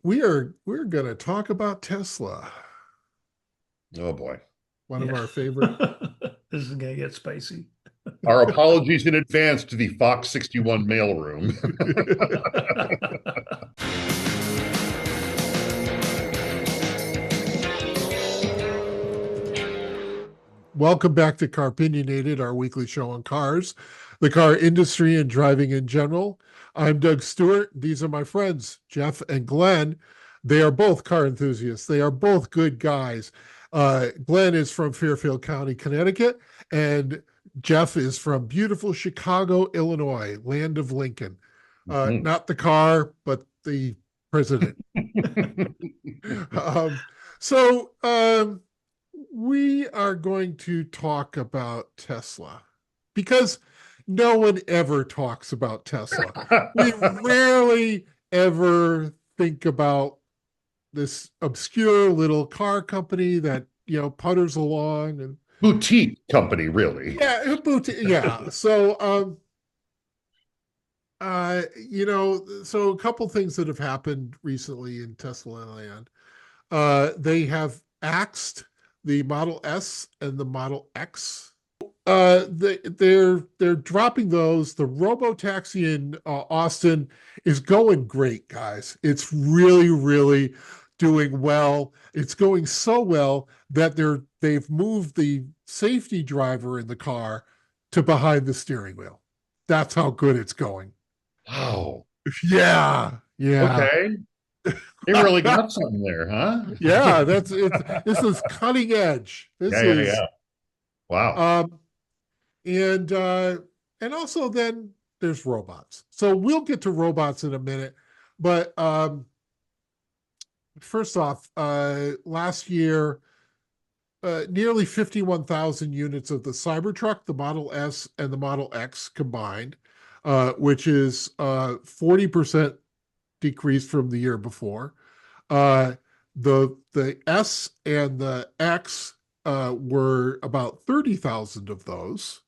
We're going to talk about Tesla, Oh boy. one of Yeah. our favorite. This is gonna get spicy. Our apologies in advance to the Fox 61 mailroom. Welcome back to Car-Pinionated, our weekly show on cars, the car industry, and driving in general. I'm Doug Stewart. These are my friends, Jeff and Glenn. They are both car enthusiasts. They are both good guys. Glenn is from Fairfield County, Connecticut, and Jeff is from beautiful Chicago, Illinois, land of Lincoln. Mhm. Not the car, but the president. Um, so we are going to talk about Tesla because no one ever talks about Tesla. We rarely ever think about this obscure little car company that, putters along and Boutique company, really. yeah. So a couple things that have happened recently in Tesla land. They have axed the Model S and the Model X. They're dropping those. The robo taxi in Austin is going great, guys. It's really doing well. It's going so well that they've moved the safety driver in the car to behind the steering wheel. That's how good it's going. Wow. Yeah. Okay. They really got something there, huh? Yeah, that's it. This is cutting edge. This is Yeah. Wow. um and uh and also then there's robots. So we'll get to robots in a minute. But first off, last year nearly 51,000 units of the Cybertruck, the Model S and the Model X combined, which is 40% decrease from the year before. Uh, the S and the X were about 30,000 of those.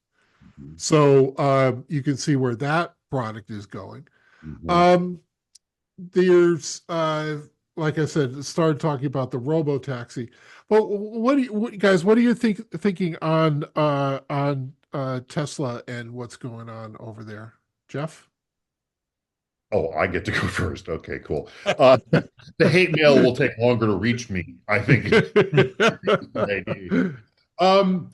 Mhm. So you can see where that product is going. Mhm. Um, there's, like I said, started talking about the robo taxi. Well, guys? What are you thinking on Tesla and what's going on over there, Jeff? Oh, I get to go first. Okay, cool. The hate mail will take longer to reach me, I think. Um,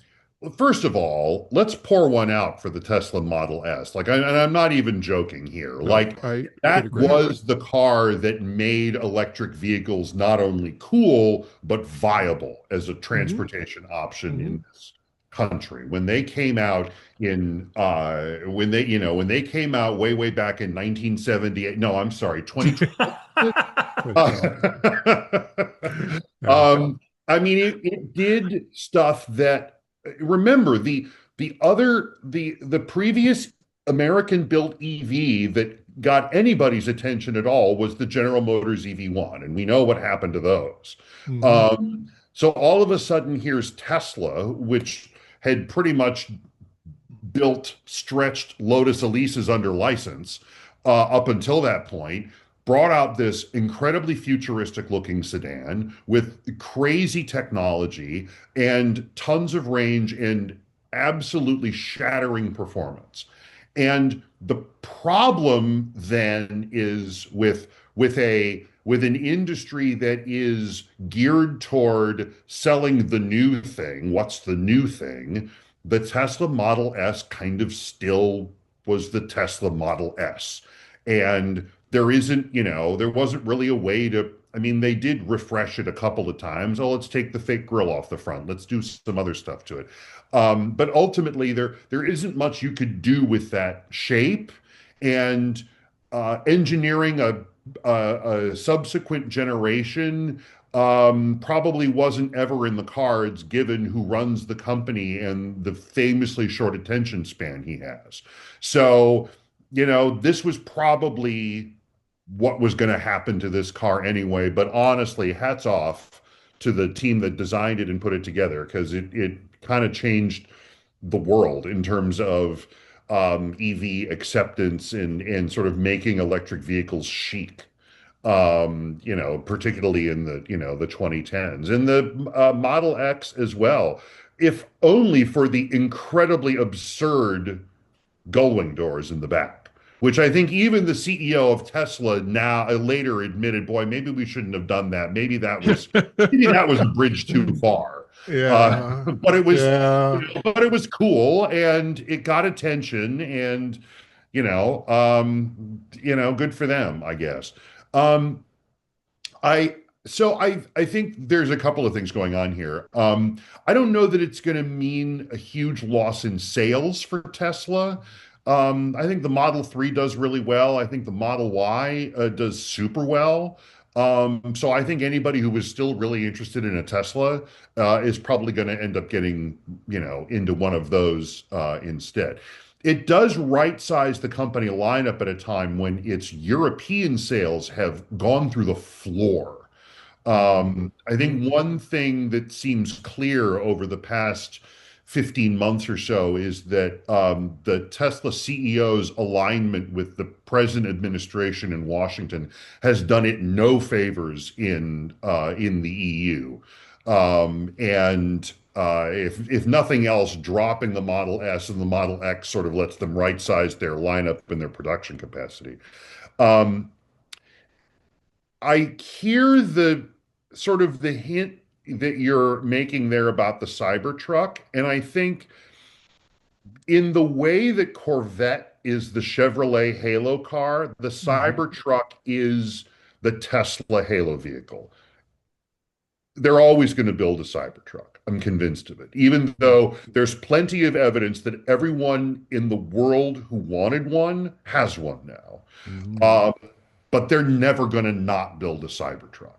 First of all, let's pour one out for the Tesla Model S. And I'm not even joking here. No, Like, I would that agree. was the car that made electric vehicles not only cool, but viable as a Hmm. transportation option Hmm. in this country. When they came out when they came out way back in 1978, no, I'm sorry, 2020. 2020. Uh, Yeah. um, I mean, it did stuff that remember the previous American built EV that got anybody's attention at all was the General Motors EV1, and we know what happened to those. Hmm. So all of a sudden, here's Tesla, which had pretty much built stretched Lotus Elises under license up until that point, brought out this incredibly futuristic looking sedan with crazy technology and tons of range and absolutely shattering performance. And the problem then is with an industry that is geared toward selling the new thing. What's the new thing? The Tesla Model S kind of still was the Tesla Model S. And there wasn't really a way to, I mean, they did refresh it a couple of times. Oh, let's take the fake grill off the front. Let's do some other stuff to it. But ultimately, there isn't much you could do with that shape. And engineering a subsequent generation probably wasn't ever in the cards given who runs the company and the famously short attention span he has. So, this was probably what was going to happen to this car anyway. But honestly, hats off to the team that designed it and put it together because it kind of changed the world in terms of EV acceptance and sort of making electric vehicles chic. particularly in the 2010s, and the Model X as well, if only for the incredibly absurd gullwing doors in the back, which I think even the CEO of Tesla now later admitted, boy, maybe we shouldn't have done that. Maybe that was a bridge too far. Yeah. But it was, Yeah. but it was cool and it got attention and, good for them, I guess. Um, I I think there's a couple of things going on here. I don't know that it's going to mean a huge loss in sales for Tesla. I think the Model 3 does really well. I think the Model Y does super well. So I think anybody who was still really interested in a Tesla is probably going to end up getting, into one of those instead. It does right-size the company lineup at a time when its European sales have gone through the floor. I think one thing that seems clear over the past 15 months or so is that the Tesla CEO's alignment with the present administration in Washington has done it no favors in the EU. And if nothing else, dropping the Model S and the Model X sort of lets them right size their lineup and their production capacity. Um, I hear the sort of the hint that you're making there about the Cybertruck, and I think in the way that Corvette is the Chevrolet Halo car, the Mhm. Cybertruck is the Tesla Halo vehicle. They're always going to build a Cybertruck. I'm convinced of it, even though there's plenty of evidence that everyone in the world who wanted one has one now. Mhm. Uh, but they're never going to not build a Cybertruck.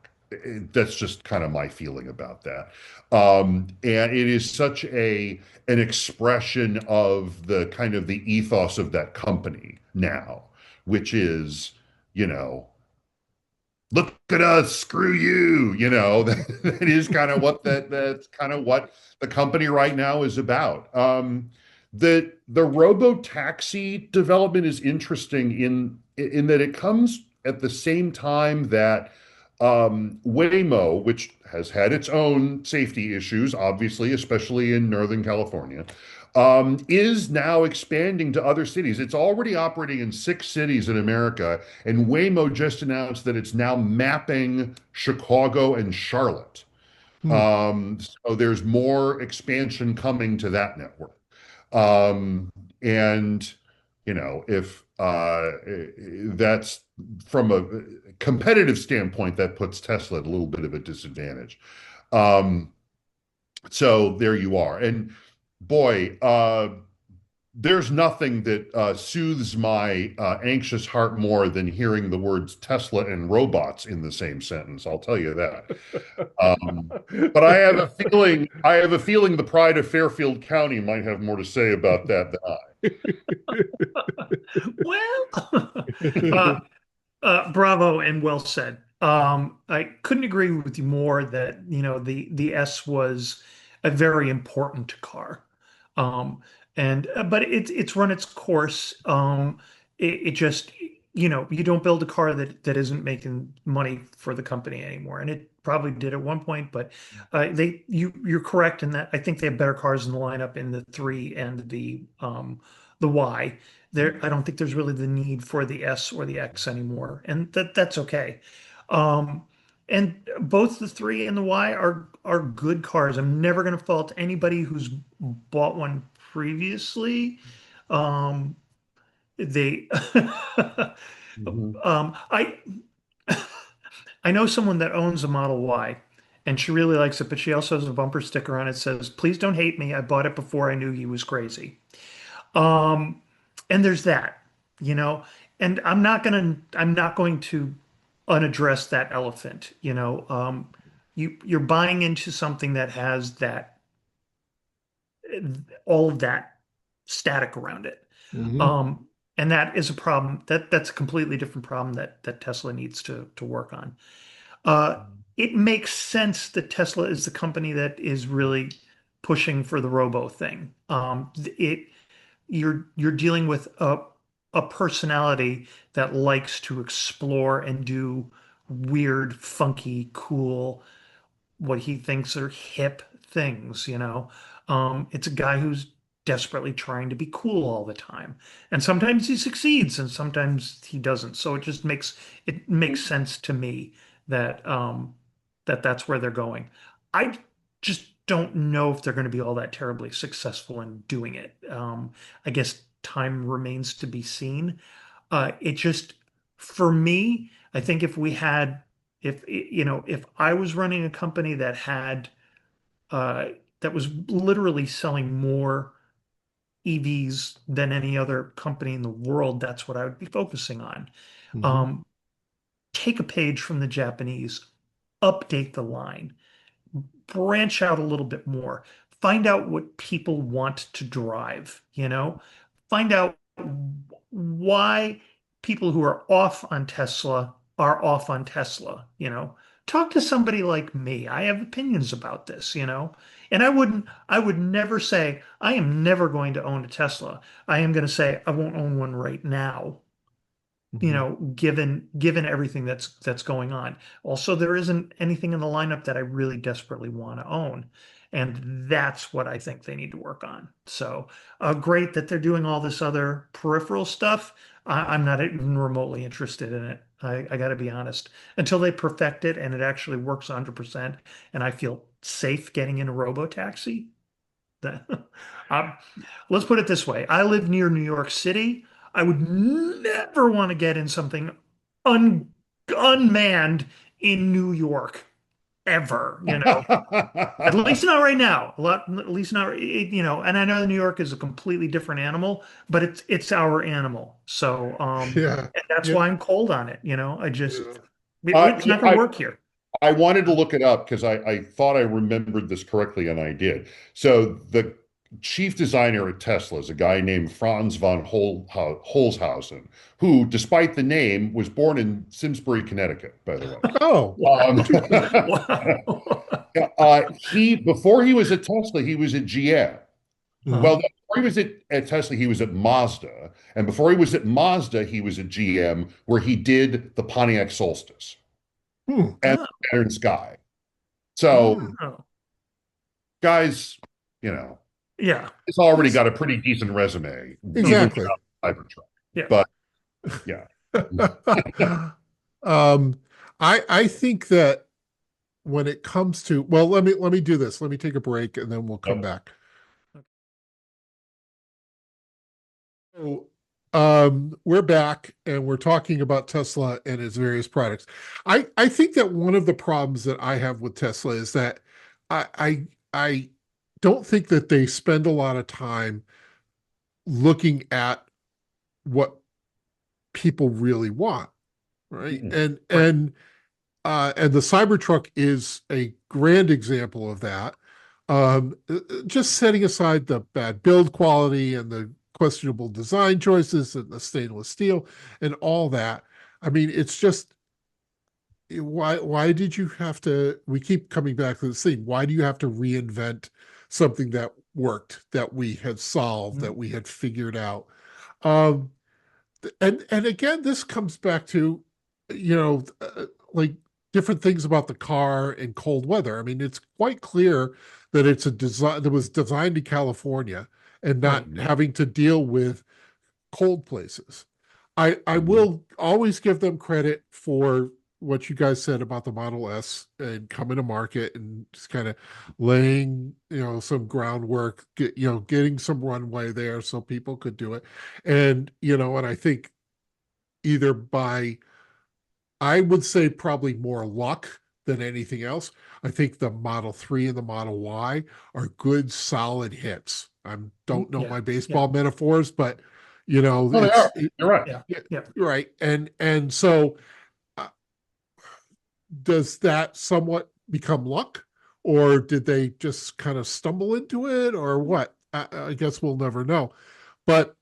That's just kind of my feeling about that. And it is such an expression of the kind of the ethos of that company now, which is, you know, look at us, screw you. That is kind of that's kind of what the company right now is about. The robo taxi development is interesting in that it comes at the same time that Waymo, which has had its own safety issues, obviously, especially in Northern California, is now expanding to other cities. It's already operating in 6 cities in America, and Waymo just announced that it's now mapping Chicago and Charlotte. Hmm. So there's more expansion coming to that network. And if that's from a competitive standpoint, that puts Tesla at a little bit of a disadvantage. Um, so there you are. And boy, there's nothing that soothes my anxious heart more than hearing the words Tesla and robots in the same sentence. I'll tell you that. But I have a feeling the pride of Fairfield County might have more to say about that than Well, bravo and well said. I couldn't agree with you more that, the S was a very important car. And but it's run its course. It just, you don't build a car that isn't making money for the company anymore. And it probably did at one point, but you're correct in that I think they have better cars in the lineup in the 3 and the Y. I don't think there's really the need for the S or the X anymore, and that's okay. Um, and both the 3 and the Y are good cars. I'm never going to fault anybody who's bought one previously. Um, they, I. I I know someone that owns a Model Y, and she really likes it, but she also has a bumper sticker on it that says, "Please don't hate me. I bought it before I knew he was crazy." Um, and there's that, you know, and I'm not going to unaddress that elephant, you're buying into something that has all of that static around it. Mhm. Um, and that is a problem that's a completely different problem that Tesla needs to work on. Uh, it makes sense that Tesla is the company that is really pushing for the robo thing. You're dealing with a personality that likes to explore and do weird, funky, cool, what he thinks are hip things, you know. It's a guy who's desperately trying to be cool all the time. And sometimes he succeeds and sometimes he doesn't. So it makes sense to me that that's where they're going. I just don't know if they're going to be all that terribly successful in doing it. I guess time remains to be seen. It just, for me, I think if I was running a company that had that was literally selling more EVs than any other company in the world, that's what I would be focusing on. Mhm. Um, Take a page from the Japanese, update the line, branch out a little bit more, find out what people want to drive, find out why people who are off on Tesla are off on Tesla. Talk to somebody like me. I have opinions about this. And I would never say, I am never going to own a Tesla. I am going to say, I won't own one right now, Mhm. given everything that's going on. Also, there isn't anything in the lineup that I really desperately want to own. And that's what I think they need to work on. So, great that they're doing all this other peripheral stuff. I'm not even remotely interested in it. I got to be honest. Until they perfect it and it actually works 100%, and I feel safe getting in a robo-taxi, that, um, let's put it this way. I live near New York City. I would never want to get in something un unmanned in New York ever. At least not right now. At least not, and I know New York is a completely different animal, but it's our animal. So, Yeah. and that's Yeah. why I'm cold on it. Yeah. It's Yeah, not going to work here. I wanted to look it up because I thought I remembered this correctly, and I did. So the chief designer at Tesla is a guy named Franz von Holzhausen, who, despite the name, was born in Simsbury, Connecticut, by the way. Oh, Wow. interesting. Wow. He before he was at Tesla, he was at GM. Huh. Well, Mhm. before he was at Tesla, he was at Mazda, and before he was at Mazda, he was at GM, where he did the Pontiac Solstice Hmm. and Oh, Saturn Sky. So Hmm. oh. guys, you know, Yeah. it's already Yes. got a pretty decent resume, even Exactly. without Cybertruck. Yeah. But yeah. Um, I think that when it comes to, well, let me do this. Let me take a break and then we'll come Yep. back. So, we're back and we're talking about Tesla and its various products. I think that one of the problems that I have with Tesla is that I don't think that they spend a lot of time looking at what people really want, right? Mm-mm. And Right. and and the Cybertruck is a grand example of that. Just setting aside the bad build quality and the questionable design choices and the stainless steel and all that. I mean, it's just why did you have to? We keep coming back to the thing. Why do you have to reinvent something that worked, that we had solved, Mhm. that we had figured out? Um, and again, this comes back to, like different things about the car in cold weather. I mean, it's quite clear that it's a design that was designed in California and Right. not having to deal with cold places. I Mhm. will always give them credit for what you guys said about the Model S and coming to market and just kind of laying, some groundwork, getting some runway there so people could do it. And I think either by, I would say probably more luck than anything else. I think the Model 3 and the Model Y are good, solid hits. I don't know Yeah. my Yeah. baseball metaphors, but Oh, they are. You're right. Yeah. yeah, Yeah. right. And so uh, does that somewhat become luck, or did they just kind of stumble into it, or what? I guess we'll never know. But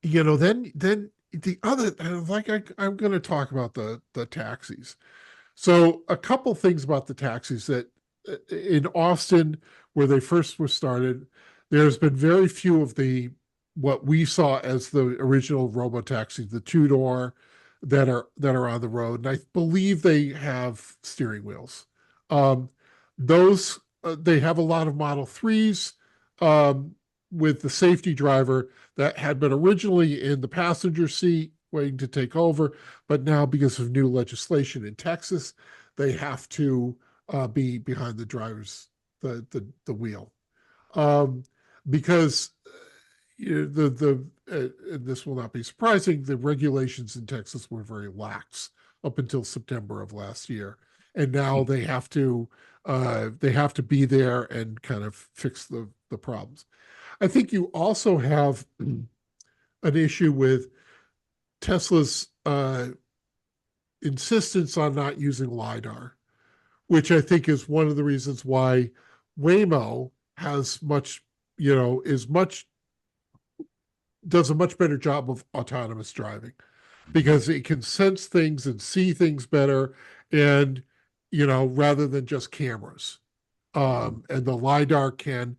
then the other, like I'm going to talk about the taxis. So a couple things about the taxis that in Austin, where they first were started, there's been very few of the what we saw as the original robo taxi, the two door, that are on the road, and I believe they have steering wheels. Um, those they have a lot of Model 3s with the safety driver that had been originally in the passenger seat waiting to take over, but now because of new legislation in Texas, they have to be behind the driver's the wheel, um, because and this will not be surprising, the regulations in Texas were very lax up until September of last year, and now they have to be there and kind of fix the problems. I think you also have an issue with Tesla's insistence on not using LiDAR, which I think is one of the reasons why Waymo has much, is much does a much better job of autonomous driving because it can sense things and see things better, and rather than just cameras. And the LiDAR can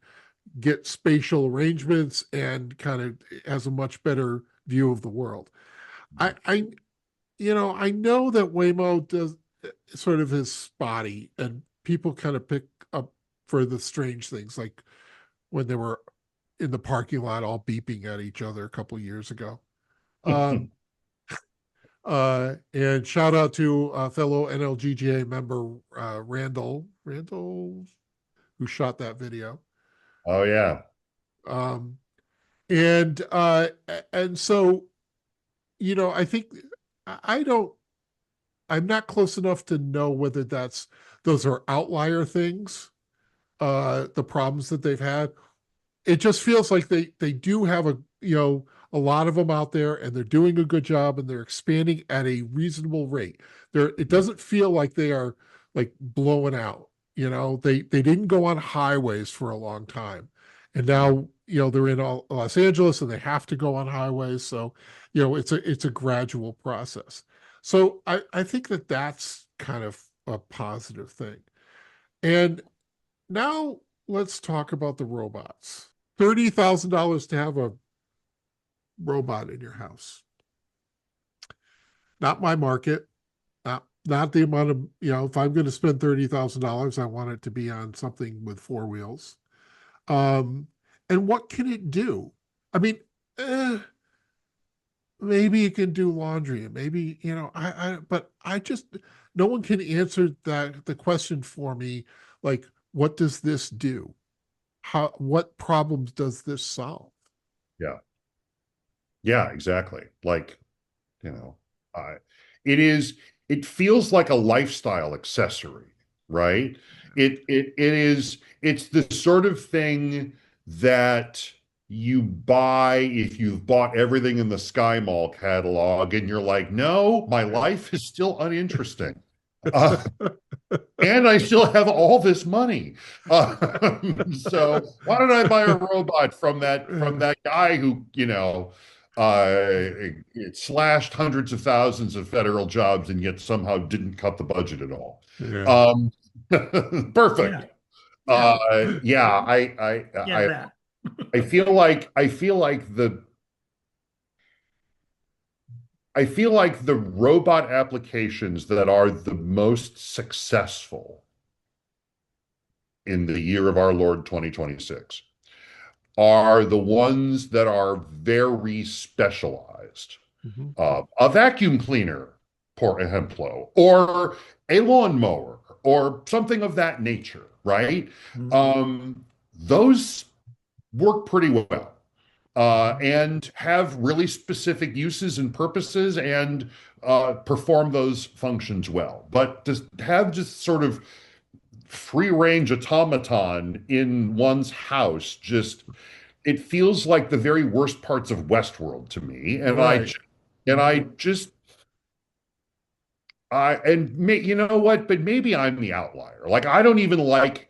get spatial arrangements and kind of has a much better view of the world. I know that Waymo does sort of is spotty, and people kind of pick up for the strange things, like when they were in the parking lot all beeping at each other a couple of years ago. Um, and shout out to fellow NLGGA member Randall, who shot that video. Oh yeah. Um, and so, I think I don't. I'm not close enough to know whether those are outlier things, the problems that they've had. It just feels like they do have a lot of them out there, and they're doing a good job, and they're expanding at a reasonable rate. It doesn't feel like they are like blowing out. They didn't go on highways for a long time, and now they're in Los Angeles, and they have to go on highways. So it's a gradual process. So I think that's kind of a positive thing. And now let's talk about the robots. $30,000 to have a robot in your house. Not my market. Not the amount of, if I'm going to spend $30,000, I want it to be on something with four wheels. And what can it do? I mean, maybe it can do laundry, and maybe, but no one can answer the question for me. Like, what does this do? What problems does this solve? Yeah. Yeah, exactly. Like, I it feels like a lifestyle accessory, right? It's the sort of thing that you buy if you've bought everything in the Sky Mall catalog and you're like, no, my life is still uninteresting. And I still have all this money. So why don't I buy a robot from that guy who, it slashed hundreds of thousands of federal jobs and yet somehow didn't cut the budget at all. Yeah. Perfect. Yeah, I feel like the robot applications that are the most successful in the year of our Lord 2026 are the ones that are very specialized. A vacuum cleaner, por ejemplo, or a lawnmower, or something of that nature, right? Those work pretty well. And have really specific uses and purposes, and perform those functions well. But to have just sort of free range automaton in one's house, it feels like the very worst parts of Westworld to me. And Right. you know what? But maybe I'm the outlier. Like I don't even like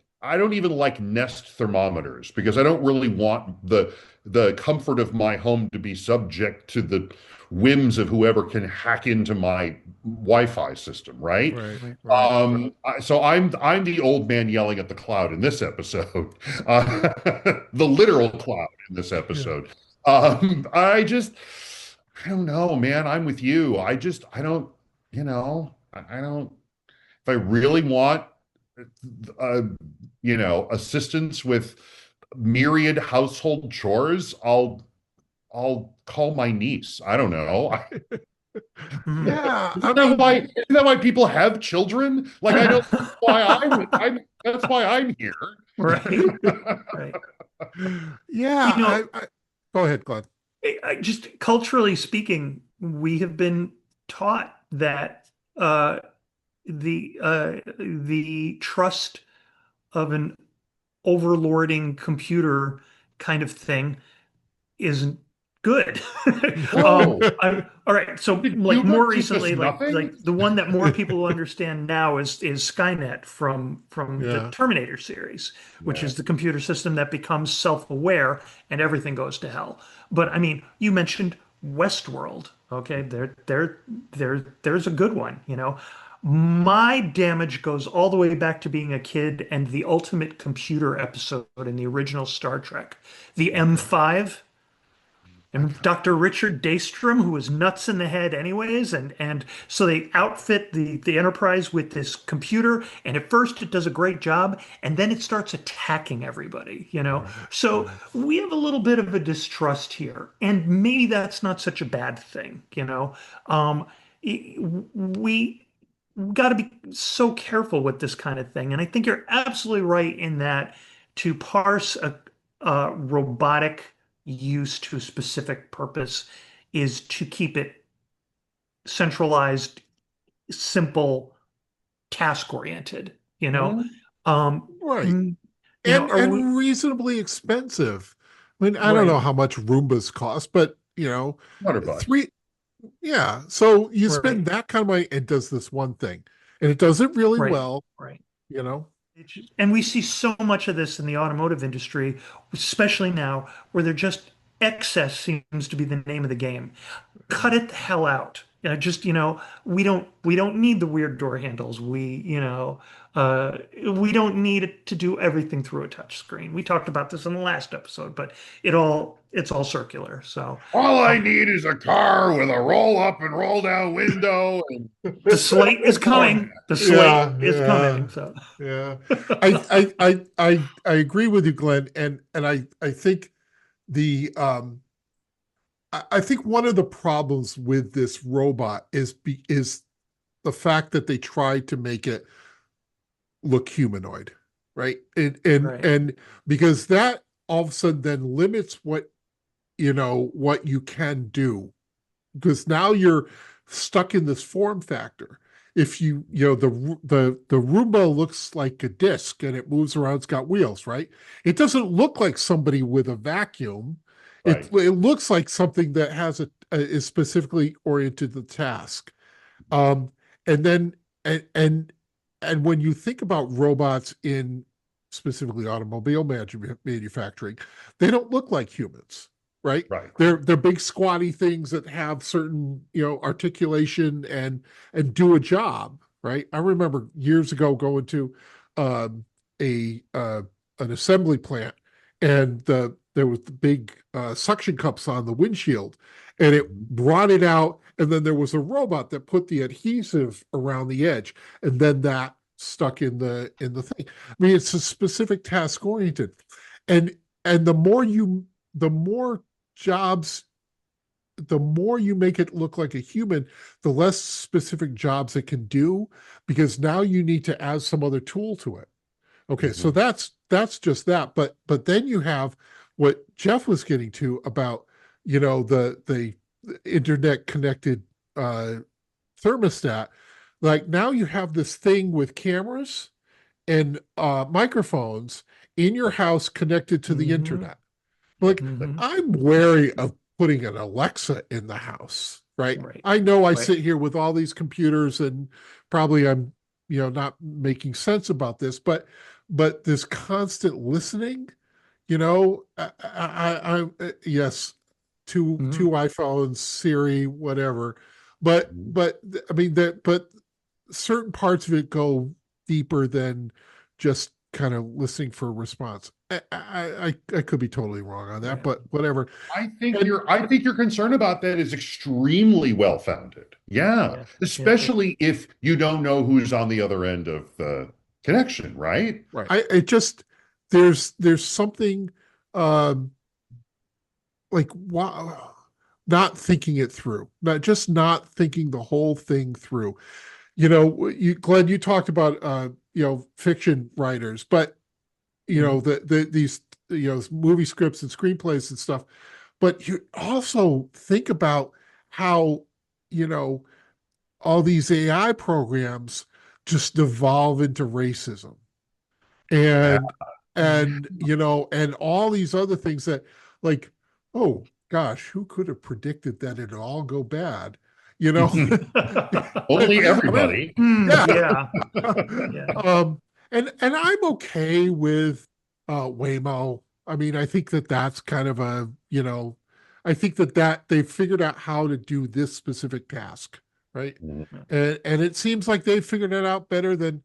Nest thermometers because I don't really want the comfort of my home to be subject to the whims of whoever can hack into my Wi-Fi system, right? So I'm the old man yelling at the cloud in this episode, the literal cloud in this episode. I just I don't know, man. I'm with you. I don't, I don't, if I really want, uh, assistance with myriad household chores, I'll call my niece. I don't know. Mhm. Yeah, I Isn't that why people have children? Like, I know why that's why I'm here. Right, right. You yeah, know, go ahead, Glenn. just culturally speaking, we have been taught that uh, the trust of an overlording computer kind of thing isn't good. No. All right. So, Did like Cuba more teach us recently, nothing? like the one that more people understand now is Skynet from the Yeah, Terminator series, which Yeah. is the computer system that becomes self-aware and everything goes to hell. But I mean, you mentioned Westworld. Okay, there's a good one. My damage goes all the way back to being a kid and the Ultimate Computer episode in the original Star Trek, the Okay. M5. I And Dr. Richard Daystrom, who was nuts in the head anyways, and so they outfit the Enterprise with this computer, and at first it does a great job, and then it starts attacking everybody. right, So right. we have a little bit of a distrust here, and maybe that's not such a bad thing. We got to be so careful with this kind of thing, and I think you're absolutely right in that to parse a robotic use to a specific purpose is to keep it centralized, simple, task oriented, you know. Mhm. Right. Are we And reasonably expensive. I mean, I don't know right, how much Roombas cost, but $100. three, yeah. So you spend right, that kind of money and does this one thing, and it does it really right, well, right. you know. And we see so much of this in the automotive industry, especially now, where they're just excess seems to be the name of the game. Cut it the hell out. We don't need the weird door handles. We don't need it to do everything through a touch screen. We talked about this in the last episode, but it's all circular. So All I um, need is a car with a roll up and roll down window and the slate is oh, coming. The slate Yeah, is yeah, coming. So yeah. I agree with you, Glenn, and I think I think one of the problems with this robot is the fact that they try to make it look humanoid, right? right, And because that all of a sudden then limits what you can do, because now you're stuck in this form factor. If the Roomba looks like a disc and it moves around, it's got wheels, right? It doesn't look like somebody with a vacuum. It right, it looks like something that is specifically oriented to the task. Um, and then and when you think about robots in specifically automobile manufacturing, they don't look like humans, right? right. They're big squatty things that have certain articulation and do a job, right? I remember years ago going to um, a an assembly plant, and there was the big suction cups on the windshield, and it Mhm. brought it out, and then there was a robot that put the adhesive around the edge, and then that stuck in the thing. I mean, it's a specific task oriented, and and the more jobs, the more you make it look like a human, the less specific jobs it can do, because now you need to add some other tool to it. Okay, so Mhm. that's just that. But then you have what Jeff was getting to about, the internet connected uh thermostat. Like now you have this thing with cameras and microphones in your house connected to the hmm internet. Like, hmm I'm wary of putting an Alexa in the house, right? right, I know I right. sit here with all these computers and probably I'm, not making sense about this, but this constant listening, yes, two Mhm. iPhones, Siri, whatever, but Mhm. I mean that, but certain parts of it go deeper than just kind of listening for a response. I could be totally wrong on that, but whatever. I think your concern about that is extremely well founded. Yeah, especially if you don't know who's on the other end of the connection, right? Right. It just there's something like wow, not thinking it through, not thinking the whole thing through. Glenn, you talked about fiction writers, but these movie scripts and screenplays and stuff, but you also think about how all these AI programs just devolve into racism and and all these other things that, like, oh gosh, who could have predicted that it'd all go bad? Only everybody. Yeah. And I'm okay with Waymo. I mean, I think that's kind of I think that they've figured out how to do this specific task, right? And it seems like they've figured it out better than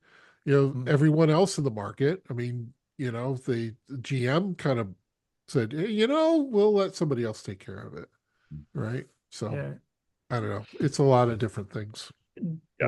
everyone else in the market. I mean, the GM kind of said, hey, we'll let somebody else take care of it, right? So I don't know. It's a lot of different things.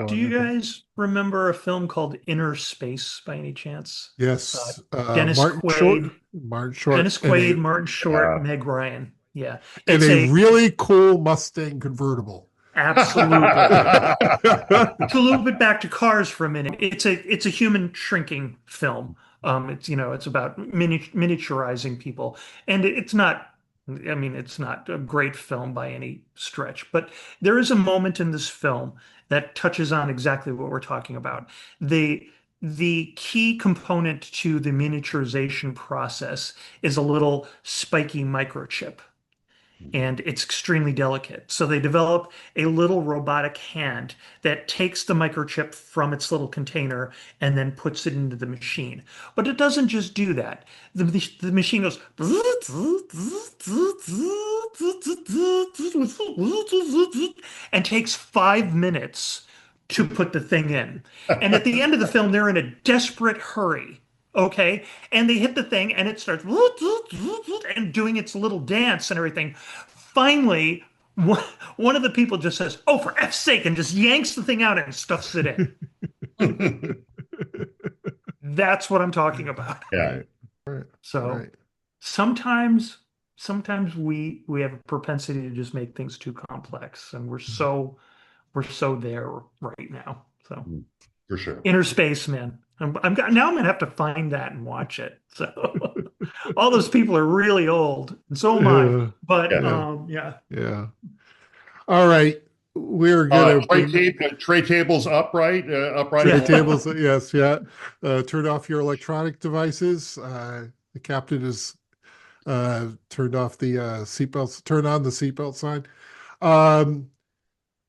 Do you guys remember a film called Inner Space by any chance? Yes. Dennis Quaid. Martin Short. Dennis Quaid, Martin Short, Meg Ryan. Yeah. And a really cool Mustang convertible. Absolutely. To a little bit back to Cars for a minute. It's a human shrinking film. It's about miniaturizing people. And it's not a great film by any stretch, but there is a moment in this film that touches on exactly what we're talking about. The key component to the miniaturization process is a little spiky microchip, and it's extremely delicate. So they develop a little robotic hand that takes the microchip from its little container and then puts it into the machine. But it doesn't just do that. The machine goes and takes 5 minutes to put the thing in. And at the end of the film, they're in a desperate hurry. Okay. And they hit the thing and it starts and doing its little dance and everything. Finally, one of the people just says, "Oh, for F's sake," and just yanks the thing out and stuffs it in. That's what I'm talking about. Yeah. So sometimes we have a propensity to just make things too complex, and we're so there right now. So for sure. Inner Space, man. Now I'm gonna have to find that and watch it. So all those people are really old, and so am I. But yeah. All right, we're gonna tray tables upright. Tray tables, yes, yeah. Turn off your electronic devices. The captain has turned off the seatbelts. Turn on the seatbelt sign.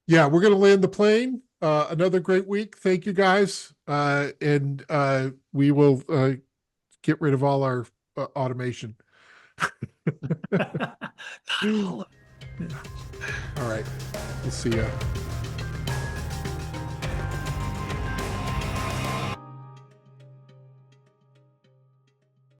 Yeah, we're gonna land the plane. Another great week. Thank you guys. And we will get rid of all our automation. All right. We'll see you.